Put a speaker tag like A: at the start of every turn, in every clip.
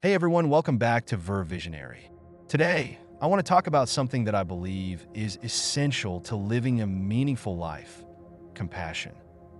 A: Hey everyone, welcome back to Verve Visionary. Today, I want to talk about something that I believe is essential to living a meaningful life: compassion.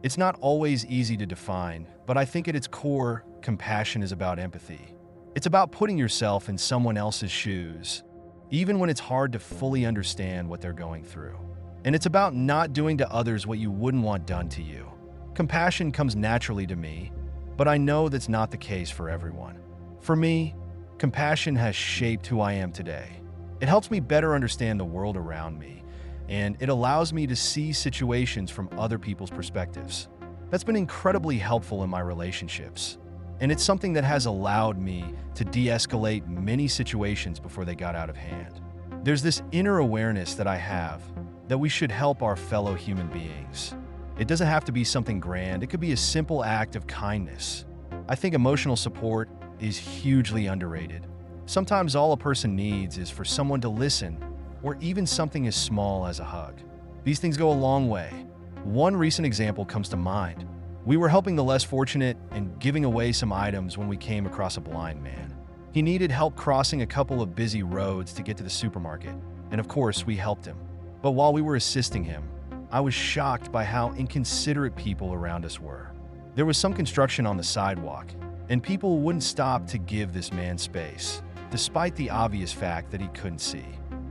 A: It's not always easy to define, but I think at its core, compassion is about empathy. It's about putting yourself in someone else's shoes, even when it's hard to fully understand what they're going through. And it's about not doing to others what you wouldn't want done to you. Compassion comes naturally to me, but I know that's not the case for everyone. For me, compassion has shaped who I am today. It helps me better understand the world around me, and it allows me to see situations from other people's perspectives. That's been incredibly helpful in my relationships, and it's something that has allowed me to de-escalate many situations before they got out of hand. There's this inner awareness that I have that we should help our fellow human beings. It doesn't have to be something grand, it could be a simple act of kindness. I think emotional support is hugely underrated. Sometimes all a person needs is for someone to listen, or even something as small as a hug. These things go a long way. One recent example comes to mind. We were helping the less fortunate and giving away some items when we came across a blind man. He needed help crossing a couple of busy roads to get to the supermarket, and of course, we helped him. But while we were assisting him, I was shocked by how inconsiderate people around us were. There was some construction on the sidewalk, and people wouldn't stop to give this man space, despite the obvious fact that he couldn't see.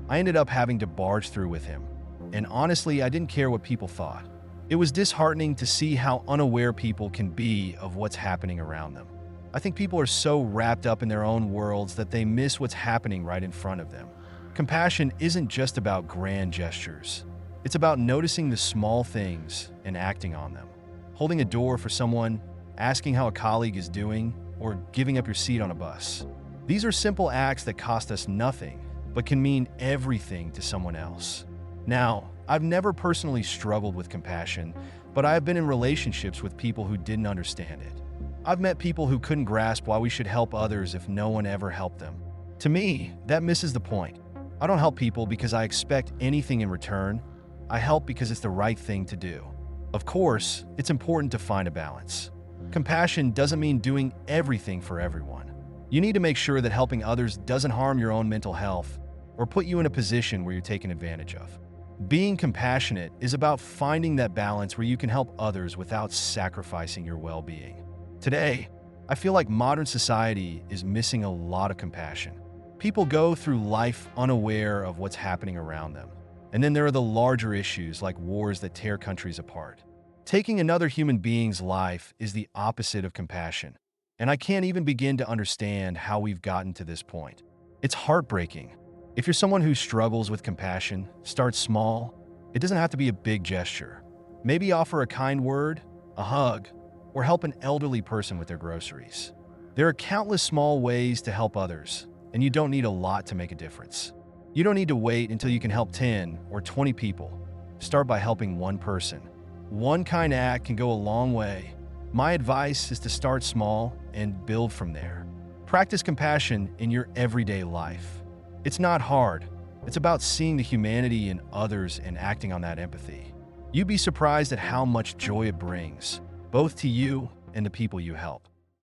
A: I ended up having to barge through with him, and honestly, I didn't care what people thought. It was disheartening to see how unaware people can be of what's happening around them. I think people are so wrapped up in their own worlds that they miss what's happening right in front of them. Compassion isn't just about grand gestures. It's about noticing the small things and acting on them. Holding a door for someone, asking how a colleague is doing, or giving up your seat on a bus. These are simple acts that cost us nothing, but can mean everything to someone else. Now, I've never personally struggled with compassion, but I have been in relationships with people who didn't understand it. I've met people who couldn't grasp why we should help others if no one ever helped them. To me, that misses the point. I don't help people because I expect anything in return. I help because it's the right thing to do. Of course, it's important to find a balance. Compassion doesn't mean doing everything for everyone. You need to make sure that helping others doesn't harm your own mental health or put you in a position where you're taken advantage of. Being compassionate is about finding that balance where you can help others without sacrificing your well-being. Today, I feel like modern society is missing a lot of compassion. People go through life unaware of what's happening around them. And then there are the larger issues like wars that tear countries apart. Taking another human being's life is the opposite of compassion, and I can't even begin to understand how we've gotten to this point. It's heartbreaking. If you're someone who struggles with compassion, start small. It doesn't have to be a big gesture. Maybe offer a kind word, a hug, or help an elderly person with their groceries. There are countless small ways to help others, and you don't need a lot to make a difference. You don't need to wait until you can help 10 or 20 people. Start by helping one person. One kind act can go a long way. My advice is to start small and build from there. Practice compassion in your everyday life. It's not hard. It's about seeing the humanity in others and acting on that empathy. You'd be surprised at how much joy it brings, both to you and the people you help.